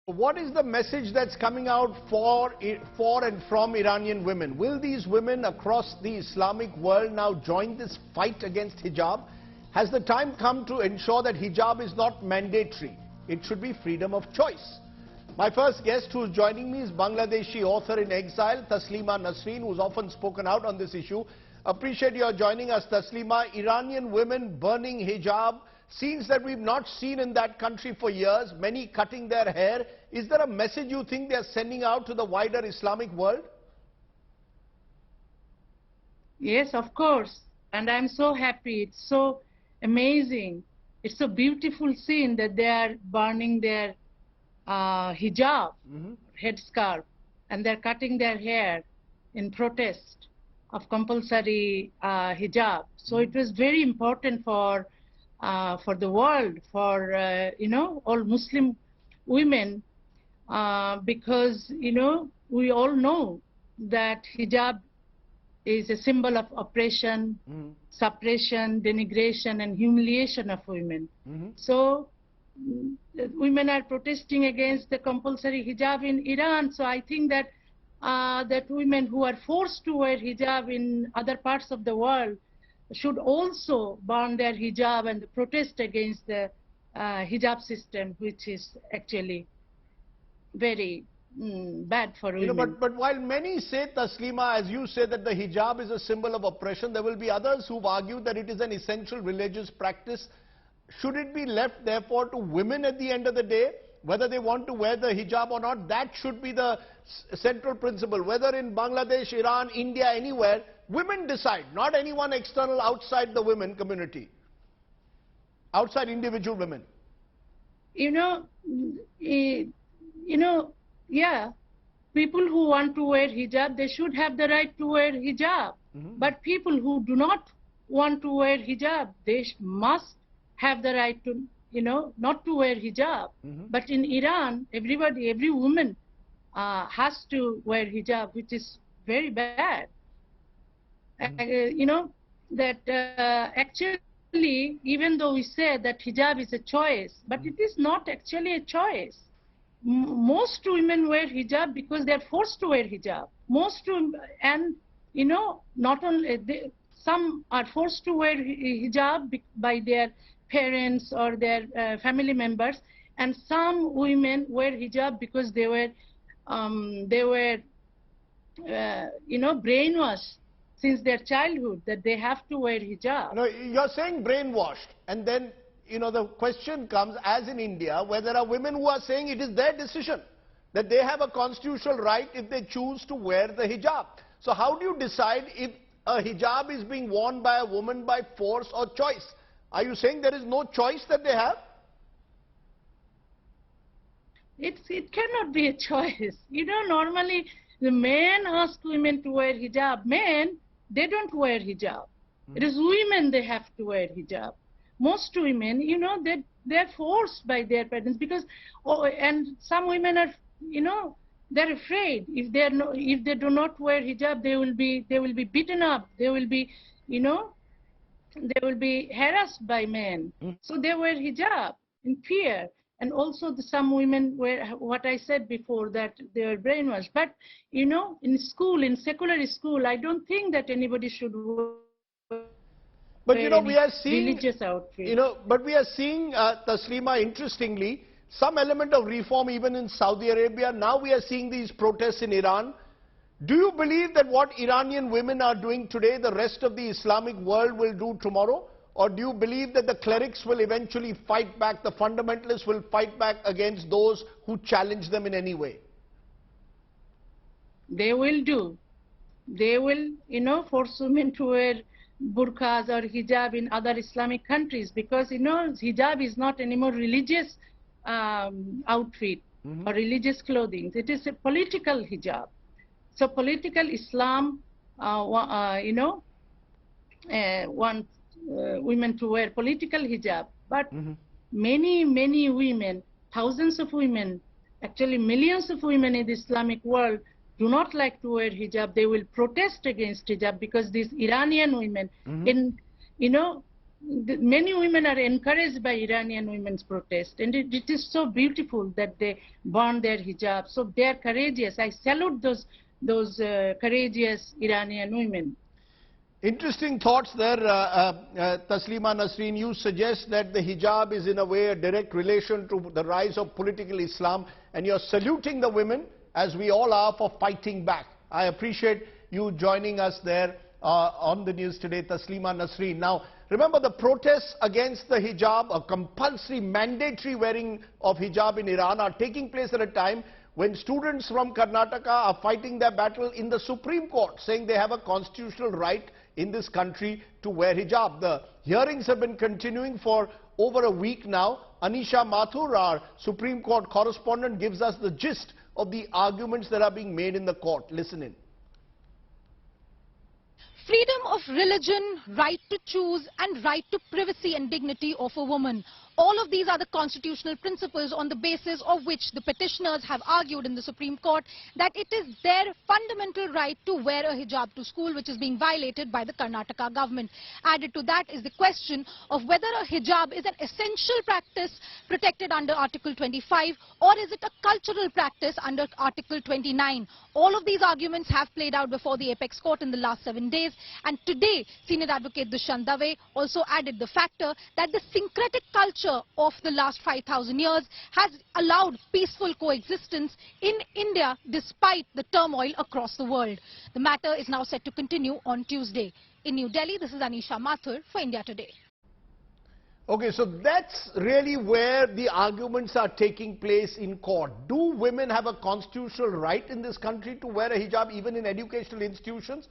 What is the message that's coming out for and from Iranian women? Will these women across the Islamic world now join this fight against hijab? Has the time come to ensure that hijab is not mandatory? It should be freedom of choice. My first guest who is joining me is Bangladeshi author in exile, Taslima Nasreen, who's often spoken out on this issue. Appreciate your joining us, Taslima. Iranian women burning hijab, scenes that we've not seen in that country for years, many cutting their hair. Is there a message you think they're sending out to the wider Islamic world? Yes, of course. And I'm so happy. It's so amazing. It's a beautiful scene that they are burning their hijab, headscarf, and they're cutting their hair in protest of compulsory hijab. So it was very important for the world, for all Muslim women, because we all know that hijab is a symbol of oppression, suppression, denigration, and humiliation of women. So women are protesting against the compulsory hijab in Iran. So I think that that women who are forced to wear hijab in other parts of the world should also burn their hijab and protest against the hijab system, which is actually very bad for women. But while many say, Taslima, as you say, that the hijab is a symbol of oppression, there will be others who've argued that it is an essential religious practice. Should it be left, therefore, to women at the end of the day, whether they want to wear the hijab or not? That should be the central principle. Whether in Bangladesh, Iran, India, anywhere, women decide, not anyone external outside the women community, outside individual women. Yeah, people who want to wear hijab, they should have the right to wear hijab. But people who do not want to wear hijab, they must have the right to, not to wear hijab. But in Iran, every woman has to wear hijab, which is very bad. That actually, even though we say that hijab is a choice, but it is not actually a choice. Most women wear hijab because they are forced to wear hijab. Not only some are forced to wear hijab by their parents or their family members, and some women wear hijab because they were brainwashed since their childhood that they have to wear hijab. No, you're saying brainwashed, and then the question comes, as in India, where there are women who are saying it is their decision, that they have a constitutional right if they choose to wear the hijab. So how do you decide if a hijab is being worn by a woman by force or choice? Are you saying there is no choice that they have? It cannot be a choice. Normally the men ask women to wear hijab. Men, they don't wear hijab. It is women, they have to wear hijab. Most women, they're forced by their parents because, and some women are, they're afraid if they do not wear hijab, they will be beaten up. They will be, they will be harassed by men. So they wear hijab in fear. And also some women wear what I said before, that they are brainwashed. But, in school, in secular school, I don't think that anybody should wear but we are seeing religious outfit. But we are seeing, Taslima, interestingly, some element of reform even in Saudi Arabia. Now we are seeing these protests in Iran. Do you believe that what Iranian women are doing today, the rest of the Islamic world will do tomorrow? Or do you believe that the clerics will eventually fight back, the fundamentalists will fight back against those who challenge them in any way? They will do. They will, force women to wear burqas or hijab in other Islamic countries, because, hijab is not anymore religious outfit or religious clothing. It is a political hijab. So political Islam, wants women to wear political hijab. But many women, thousands of women, actually millions of women in the Islamic world do not like to wear hijab. They will protest against hijab because these Iranian women, many women are encouraged by Iranian women's protest, and it is so beautiful that they burn their hijab. So they are courageous. I salute those courageous Iranian women. Interesting thoughts there, Taslima, Nasreen. You suggest that the hijab is in a way a direct relation to the rise of political Islam, and you're saluting the women, as we all are, for fighting back. I appreciate you joining us there on the news today, Taslima, Nasreen. Now, remember, the protests against the hijab, a compulsory mandatory wearing of hijab in Iran, are taking place at a time when students from Karnataka are fighting their battle in the Supreme Court, saying they have a constitutional right in this country to wear hijab. The hearings have been continuing for over a week now. Anisha Mathur, our Supreme Court correspondent, gives us the gist of the arguments that are being made in the court. Listen in. Freedom of religion, right to choose, and right to privacy and dignity of a woman. All of these are the constitutional principles on the basis of which the petitioners have argued in the Supreme Court that it is their fundamental right to wear a hijab to school, which is being violated by the Karnataka government. Added to that is the question of whether a hijab is an essential practice protected under Article 25, or is it a cultural practice under Article 29. All of these arguments have played out before the Apex Court in the last 7 days, and today Senior Advocate Dushyant Dave also added the factor that the syncretic culture of the last 5,000 years has allowed peaceful coexistence in India despite the turmoil across the world. The matter is now set to continue on Tuesday. In New Delhi, this is Anisha Mathur for India Today. Okay, so that's really where the arguments are taking place in court. Do women have a constitutional right in this country to wear a hijab, even in educational institutions?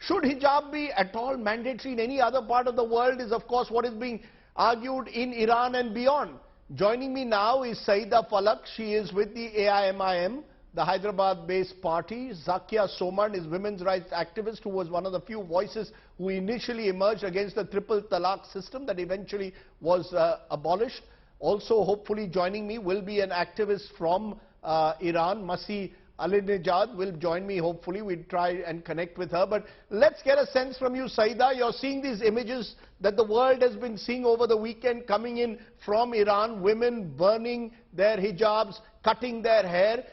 Should hijab be at all mandatory in any other part of the world is, of course, what is being argued in Iran and beyond. Joining me now is Saida Falak. She is with the AIMIM, the Hyderabad-based party. Zakia Soman is women's rights activist who was one of the few voices who initially emerged against the triple talaq system that eventually was abolished. Also, hopefully joining me will be an activist from Iran, Mahsa Amini will join me, hopefully. We'll try and connect with her. But let's get a sense from you, Saida. You're seeing these images that the world has been seeing over the weekend coming in from Iran, women burning their hijabs, cutting their hair.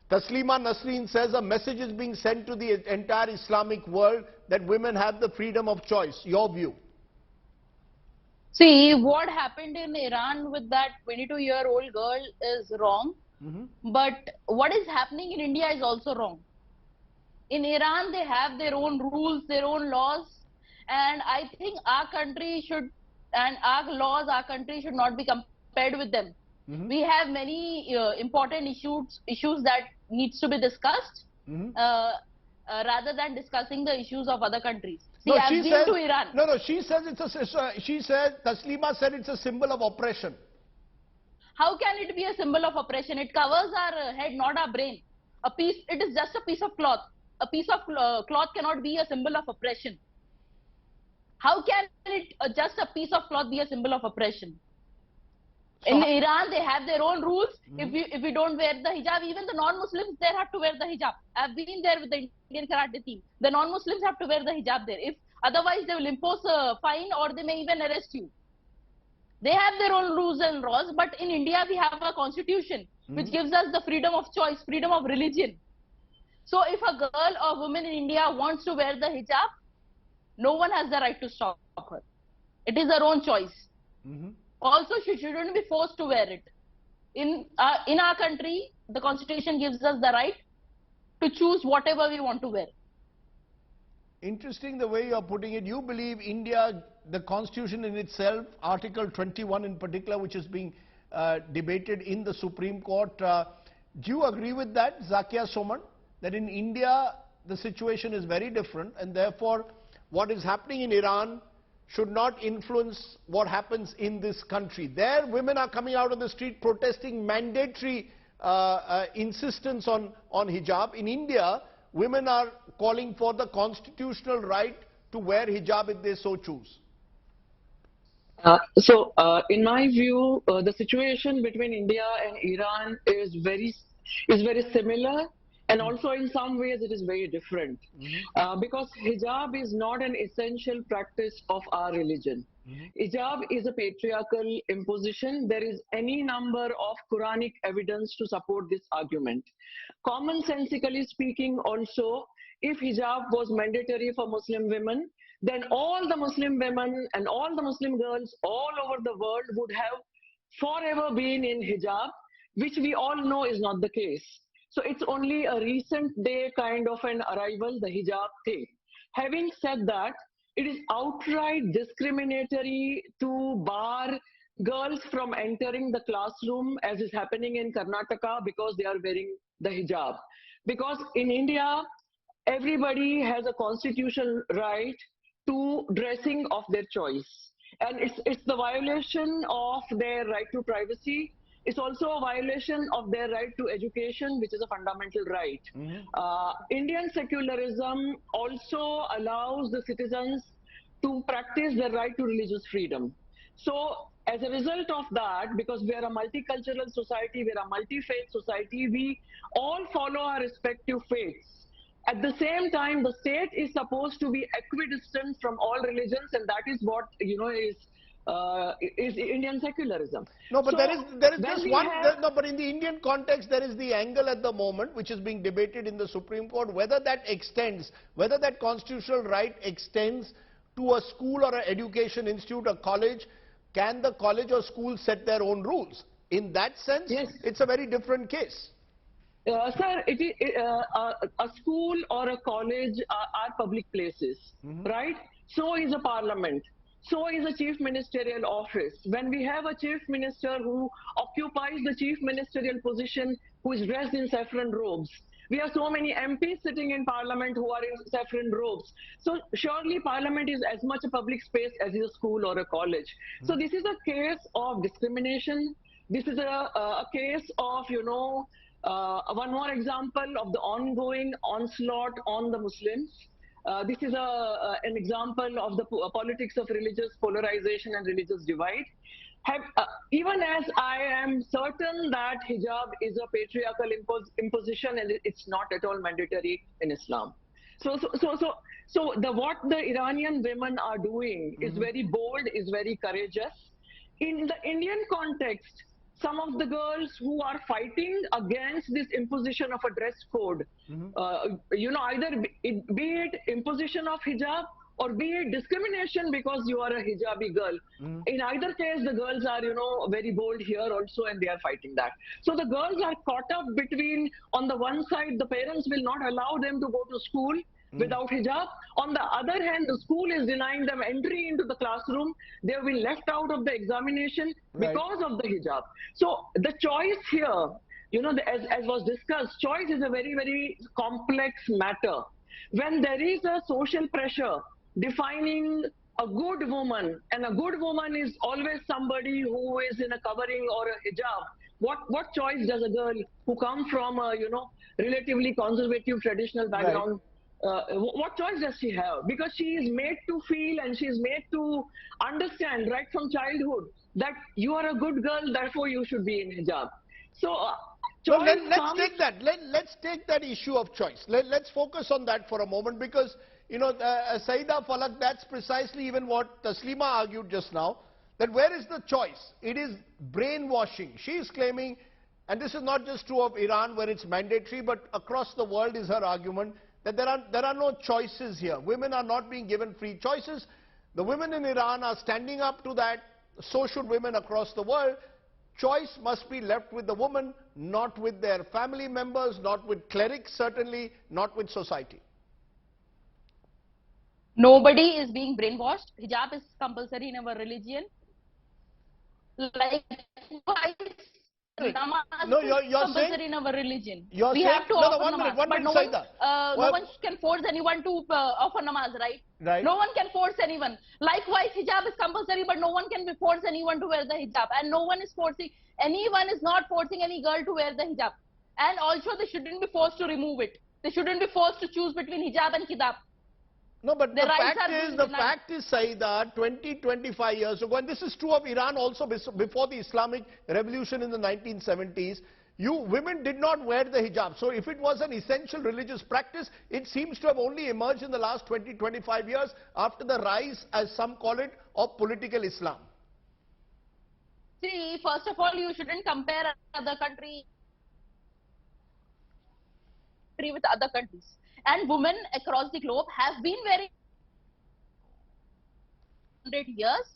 Taslima, Nasreen says a message is being sent to the entire Islamic world that women have the freedom of choice. Your view? See, what happened in Iran with that 22-year-old girl is wrong. But what is happening in India is also wrong. In Iran, they have their own rules, their own laws, and I think our country should, and our laws, our country should not be compared with them. We have many important issues that needs to be discussed rather than discussing the issues of other countries. See, I've been to Iran. No, she says Taslima said it's a symbol of oppression. How can it be a symbol of oppression? It covers our head, not our brain. It is just a piece of cloth. A piece of cloth cannot be a symbol of oppression. How can just a piece of cloth be a symbol of oppression? So in Iran, they have their own rules. If we don't wear the hijab, even the non-Muslims there have to wear the hijab. I've been there with the Indian karate team. The non-Muslims have to wear the hijab there. If otherwise, they will impose a fine or they may even arrest you. They have their own rules and laws, but in India we have a constitution which gives us the freedom of choice, freedom of religion. So if a girl or woman in India wants to wear the hijab, no one has the right to stop her. It is her own choice. Also, she shouldn't be forced to wear it. In our country, the constitution gives us the right to choose whatever we want to wear. Interesting the way you are putting it. You believe India, the constitution in itself, Article 21 in particular, which is being debated in the Supreme Court. Do you agree with that, Zakia Soman, that in India the situation is very different and therefore what is happening in Iran should not influence what happens in this country? There, women are coming out of the street protesting mandatory insistence on hijab. In India, women are calling for the constitutional right to wear hijab if they so choose. In my view, the situation between India and Iran is very similar, and also in some ways it is very different. Because hijab is not an essential practice of our religion. Hijab is a patriarchal imposition. There is any number of Quranic evidence to support this argument. Commonsensically speaking also, if hijab was mandatory for Muslim women, then all the Muslim women and all the Muslim girls all over the world would have forever been in hijab, which we all know is not the case. So it's only a recent day kind of an arrival, the hijab thing. Having said that, it is outright discriminatory to bar girls from entering the classroom, as is happening in Karnataka, because they are wearing the hijab. Because in India, everybody has a constitutional right to dressing of their choice. And it's the violation of their right to privacy. It's also a violation of their right to education, which is a fundamental right. Indian secularism also allows the citizens to practice their right to religious freedom. So as a result of that, because we are a multicultural society, we are a multi-faith society, we all follow our respective faiths. At the same time, the state is supposed to be equidistant from all religions, and that is what, you know, is Indian secularism. No, but so there is just one, no, but in the Indian context, there is the angle at the moment, which is being debated in the Supreme Court, whether that extends, whether that constitutional right extends to a school or an education institute, a college. Can the college or school set their own rules? In that sense, yes, it's a very different case. Sir, a school or a college are public places, right? So is a parliament. So is a chief ministerial office. When we have a chief minister who occupies the chief ministerial position, who is dressed in saffron robes, we have so many MPs sitting in parliament who are in saffron robes. So surely parliament is as much a public space as is a school or a college. So this is a case of discrimination. This is a case of, you know, one more example of the ongoing onslaught on the Muslims. This is an example of the politics of religious polarization and religious divide. Even as I am certain that hijab is a patriarchal imposition and it's not at all mandatory in Islam. So what the Iranian women are doing is very bold, is very courageous. In the Indian context, some of the girls who are fighting against this imposition of a dress code, you know, either be it imposition of hijab or be it discrimination because you are a hijabi girl. In either case, the girls are, you know, very bold here also, and they are fighting that. So the girls are caught up between, on the one side, the parents will not allow them to go to school without hijab. On the other hand, the school is denying them entry into the classroom. They have been left out of the examination because of the hijab. So the choice here, you know, as was discussed, choice is a very, very complex matter. When there is a social pressure defining a good woman, and a good woman is always somebody who is in a covering or a hijab, what choice does a girl who comes from a, you know, relatively conservative traditional background, what choice does she have? Because she is made to feel and she is made to understand right from childhood that you are a good girl, therefore you should be in hijab. So let's take that. Let's take that issue of choice. Let's focus on that for a moment, because, you know, Saida Falak, that's precisely even what Taslima argued just now, that where is the choice? It is brainwashing. She is claiming, and this is not just true of Iran where it's mandatory, but across the world is her argument, that there are no choices here. Women are not being given free choices. The women in Iran are standing up to that. So should women across the world. Choice must be left with the woman, not with their family members, not with clerics certainly, not with society. Nobody is being brainwashed. Hijab is compulsory in our religion. Likewise, namaz is compulsory in our religion. We have to offer namaz, but no one can force anyone to offer namaz, right? No one can force anyone. Likewise, hijab is compulsory, but no one can force anyone to wear the hijab, and no one is forcing, anyone is not forcing any girl to wear the hijab. And also, they shouldn't be forced to remove it. They shouldn't be forced to choose between hijab and kidab. No, but the fact is, Saida, 25 years ago, and this is true of Iran also before the Islamic revolution in the 1970s, women did not wear the hijab. So if it was an essential religious practice, it seems to have only emerged in the last 20-25 years after the rise, as some call it, of political Islam. See, first of all, you shouldn't compare other country with other countries. And women across the globe have been wearing 100 years.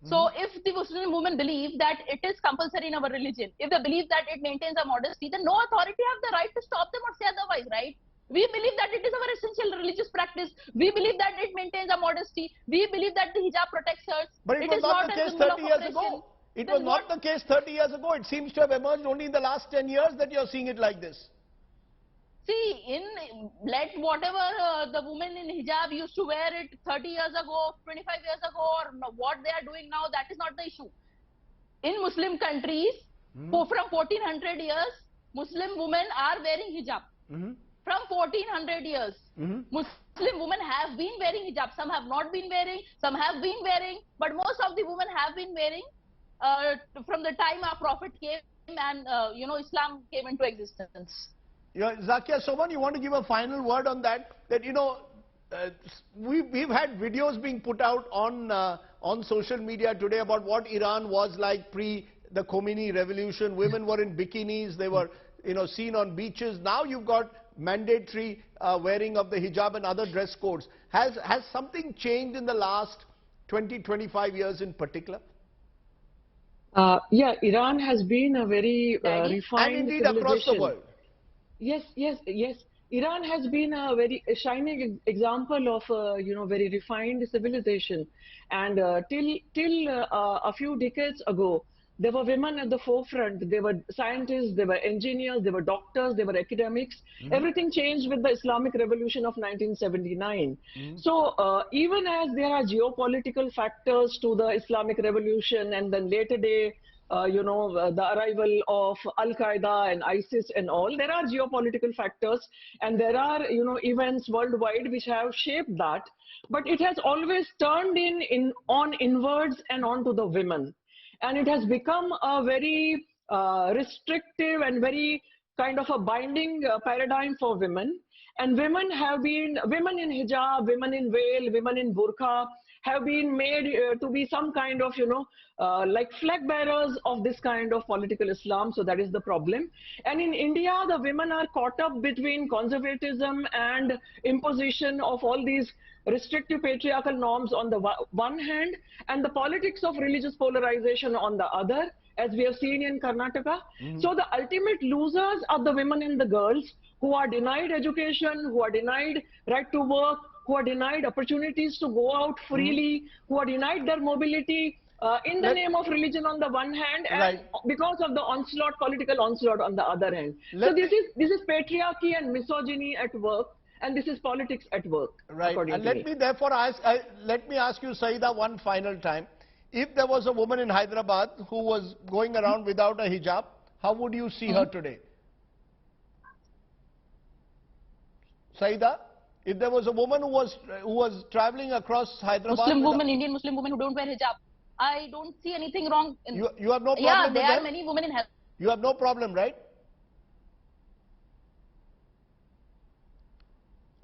So if the Muslim women believe that it is compulsory in our religion, if they believe that it maintains a modesty, then no authority have the right to stop them or say otherwise, right? We believe that it is our essential religious practice. We believe that it maintains a modesty. We believe that the hijab protects us. But it was not the case 30 years ago. It was not the case 30 years ago. It seems to have emerged only in the last 10 years that you're seeing it like this. See, let whatever the women in hijab used to wear it 30 years ago, 25 years ago, or what they are doing now, that is not the issue. In Muslim countries, from 1400 years, Muslim women are wearing hijab. From 1400 years, Muslim women have been wearing hijab. Some have not been wearing, some have been wearing, but most of the women have been wearing from the time our Prophet came and, Islam came into existence. Zakia Soman, you want to give a final word on that? That, we've had videos being put out on social media today about what Iran was like pre the Khomeini revolution. Women were in bikinis, they were seen on beaches. Now you've got mandatory wearing of the hijab and other dress codes. Has something changed in the last 20-25 years in particular? Yeah, Iran has been a very refined and indeed civilization. Across the world. Yes. Iran has been a very shining example of very refined civilization. And till a few decades ago, there were women at the forefront. They were scientists, they were engineers, they were doctors, they were academics. Everything changed with the Islamic Revolution of 1979. So even as there are geopolitical factors to the Islamic Revolution and then later day, the arrival of Al-Qaeda and ISIS and all, there are geopolitical factors and there are, events worldwide which have shaped that. But it has always turned on inwards and onto the women. And it has become a very restrictive and very kind of a binding paradigm for women. And women in hijab, women in veil, women in burqa have been made to be some kind of, like flag bearers of this kind of political Islam. So that is the problem. And in India, the women are caught up between conservatism and imposition of all these restrictive patriarchal norms on the one hand, and the politics of religious polarization on the other, as we have seen in Karnataka. So the ultimate losers are the women and the girls who are denied education, who are denied right to work, who are denied opportunities to go out freely, who are denied their mobility in the name of religion on the one hand, and because of the onslaught, political onslaught on the other hand. So this is patriarchy and misogyny at work. And this is politics at work. Right. And let me therefore ask you, Saida, one final time. If there was a woman in Hyderabad who was going around without a hijab, how would you see her today? Saida, if there was a woman who was traveling across Hyderabad, Indian Muslim women who don't wear hijab, I don't see anything wrong. You have no problem with them? Yeah, there are many women in Hyderabad. You have no problem, right?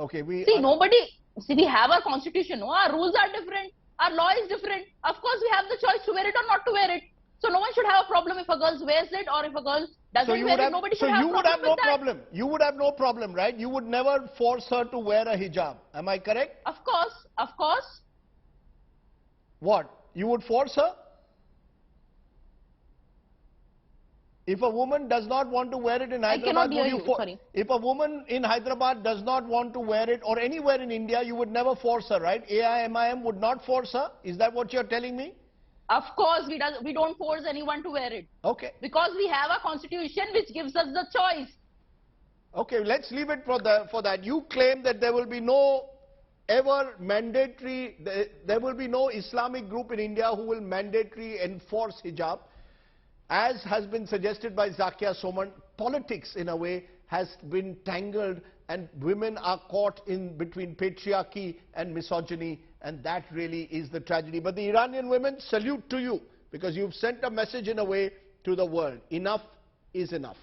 Okay, we have our constitution, no? Our rules are different, our law is different. Of course, we have the choice to wear it or not to wear it. So no one should have a problem if a girl wears it or if a girl doesn't wear it. Nobody should have a problem with that. You would have no problem, right? You would never force her to wear a hijab. Am I correct? Of course. What? You would force her? If a woman does not want to wear it in Hyderabad, if a woman in Hyderabad does not want to wear it, or anywhere in India, you would never force her, right? AIMIM would not force her? Is that what you're telling me? Of course, we don't force anyone to wear it. Okay. Because we have a constitution which gives us the choice. Okay, let's leave it for that. You claim that there will be no ever mandatory, there will be no Islamic group in India who will mandatorily enforce hijab. As has been suggested by Zakia Soman, politics in a way has been tangled and women are caught in between patriarchy and misogyny, and that really is the tragedy. But the Iranian women, salute to you, because you've sent a message in a way to the world. Enough is enough.